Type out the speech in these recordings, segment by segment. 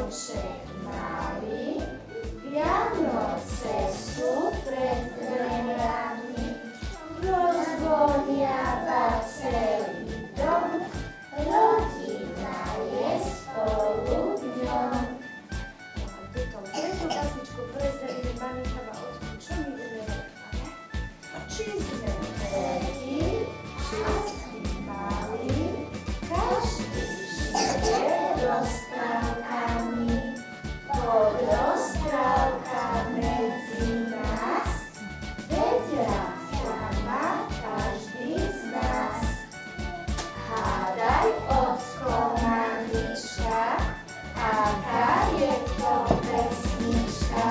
Vianoček malý, Vianoce sú pred dverami, rozvoniava celý dom, rodina je spolu v ňom. Túto básničku prezradíme maminka a otcu, čo my budeme robiť? Či sme veľkí, či sme malí, každý žije rozprávkami. Pod rozprávka medzi nás, veď rád má každý z nás. Hádaj, ocko, mamička, aká je to pesnička?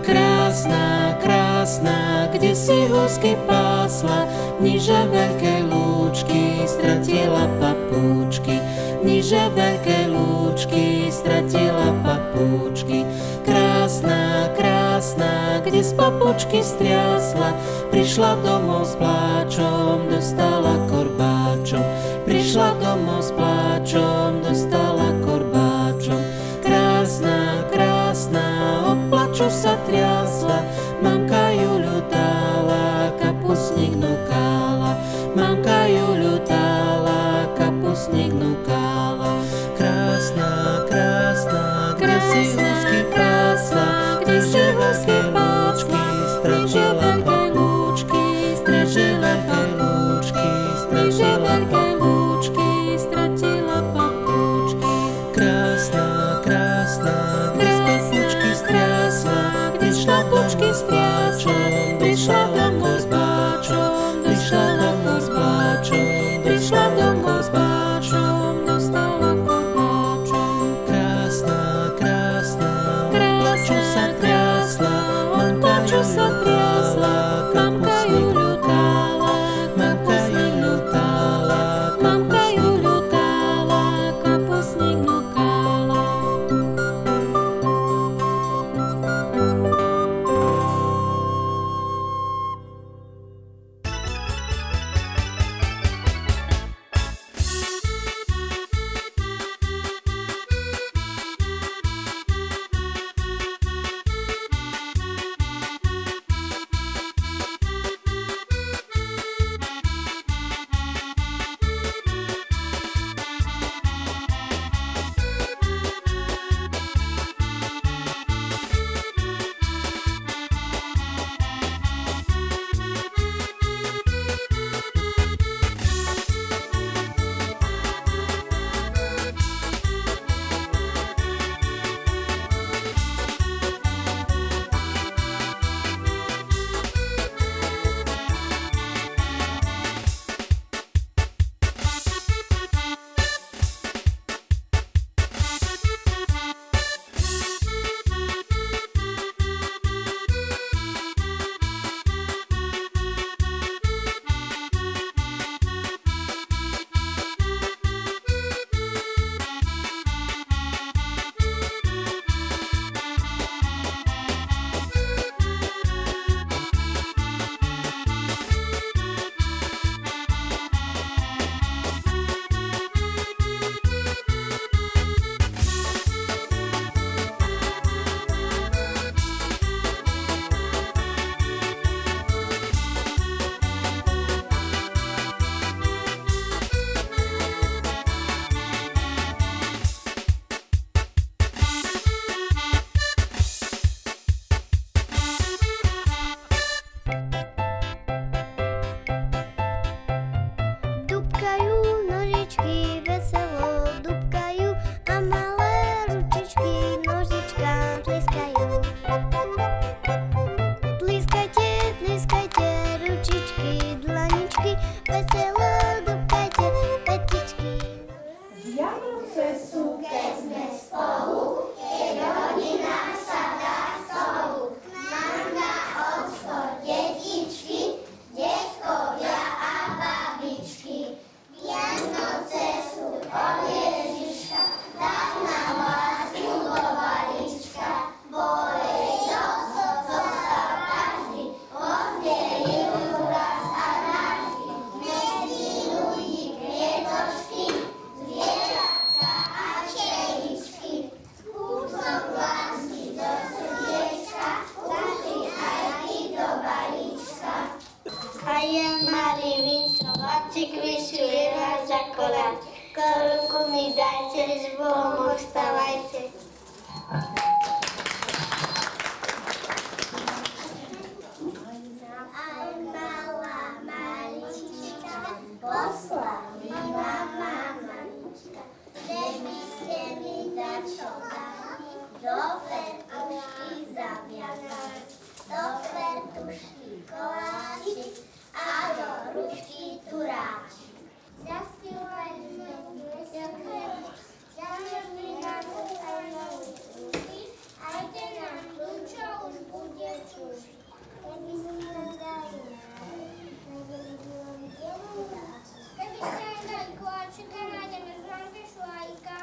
Krásna, krásna, kde si husky pásla, niže veľké lúčky, stratila papúčky. Niže veľké lúčky, stratila papúčky. Krásna, krásna, kde z papúčky striasla, prišla domov s pláčom, dostala korbáčom. Prišla domov s pláčom, dostala korbáčom. Krásna, krásna, od plaču sa triasla, mamka ju ľutála, kapusník núkála. Mamka ju ľutála, kapusník núkála. Krásna, krásna, kde si husky pásla, kde si husky lúčky, stratila papúčky. Niže veľké lúčky, stratila papúčky, stratila papúčky. Krásna, krásna, kde z papúčky striasla, kde z papúčky striasla, je malý vinčovačik, vyšuje váš akorát. Korunku mi dajte, s Bohom ostávajte. Aj malá malička, poslala mi mama malička, že by ste mi dačo dali, do fertušky zaviazali, do fertušky koláčik a do ručky turáčik. Zaspívali sme piesňu, zažili nám utajnú ústy, aj ten nám kľúčo už bude čužiť. Keby si nám dali keby ste aj dali koláčika, nájdeme zvonke šlajka.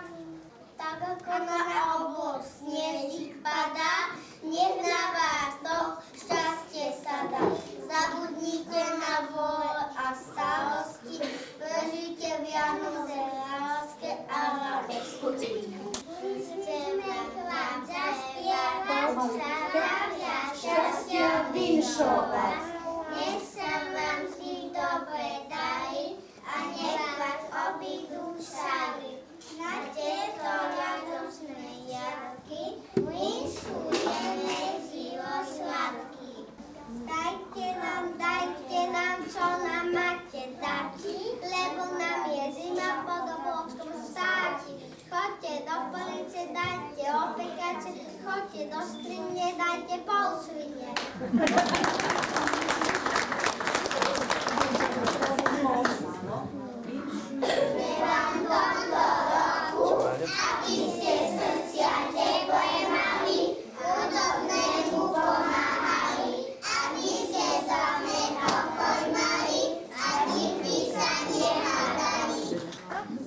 Tak ako na obloh snežík padá, nech na vás to šťastie sa dá. Zabudnite na bole a starosti, prežite Vianoce v láske a radosti. Chceme k vám zaspievať, zdravia, šťastia vinšovať. Nech sa vám vždy dobre darí a nech vás obídu všade. Na tieto radosné jarky vinšujeme živo sladký. Dajte nám, čo nám máte dať, lebo nám je zima pod obločkom státi. Choďte do police, dajte opekače, choďte do skrine, dajte pol svine. Vám tomto roku, aby ste srdcia teplé mali, chudobnému pomáhali, aby ste za meno pojmali, a nikdy sa nehádali.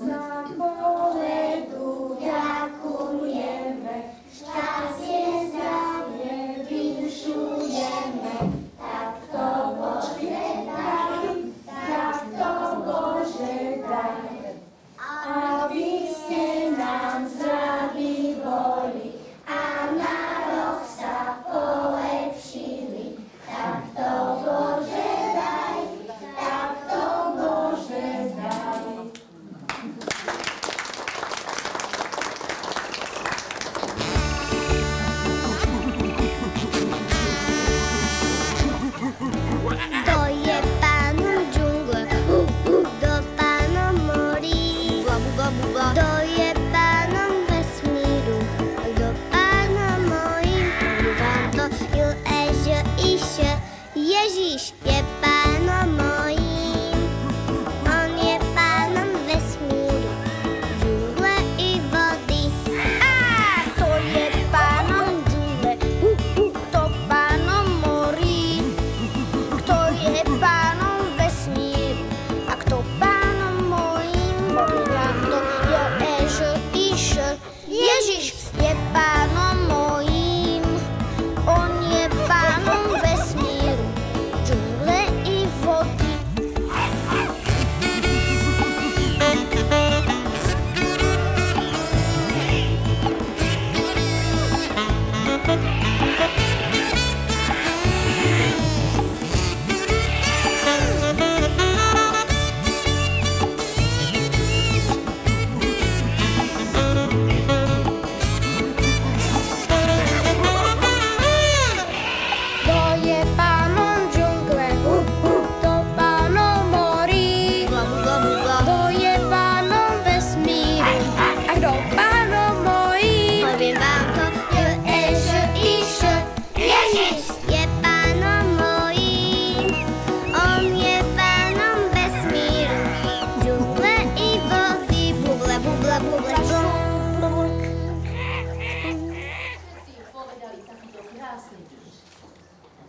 Za povedu ďakujeme, šťastie, zdravie vinšujeme, tak to Bože daj, tak to Bože daj. Aby ste nám zdraví boli a na rok sa polepšili, tak to Bože daj, tak to Bože daj. To je pánom džungle, do pánom morí. To je pánom vesmíru, do pánom mojím. Vám to Ježiš je pánom mojím. On je pánom vesmíru, džungle i vody. To je pánom džungle, to pánom morí. Kto je pánom vesmíru a kto pánom mojím? Poviem to, Ježiš je pánom mojím. On je pánom vesmíru, džungle i vody.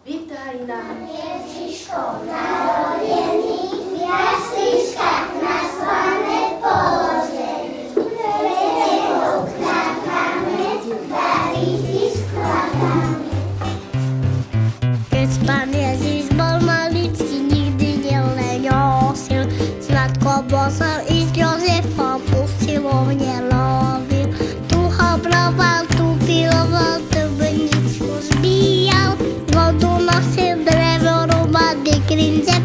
Vítaj nám, Ježiško narodený, v jasličkách na slané položení. Preteho kľakáme, dary ti skladáme. Keď pán Ježiš bol maličký, nikdy neleniosil, sladko bosol i s Jozefom usilovne lovil. Tu ho broval, tu filoval, tu beničku zbíjal, vodu nosil, drevo rúbal, krince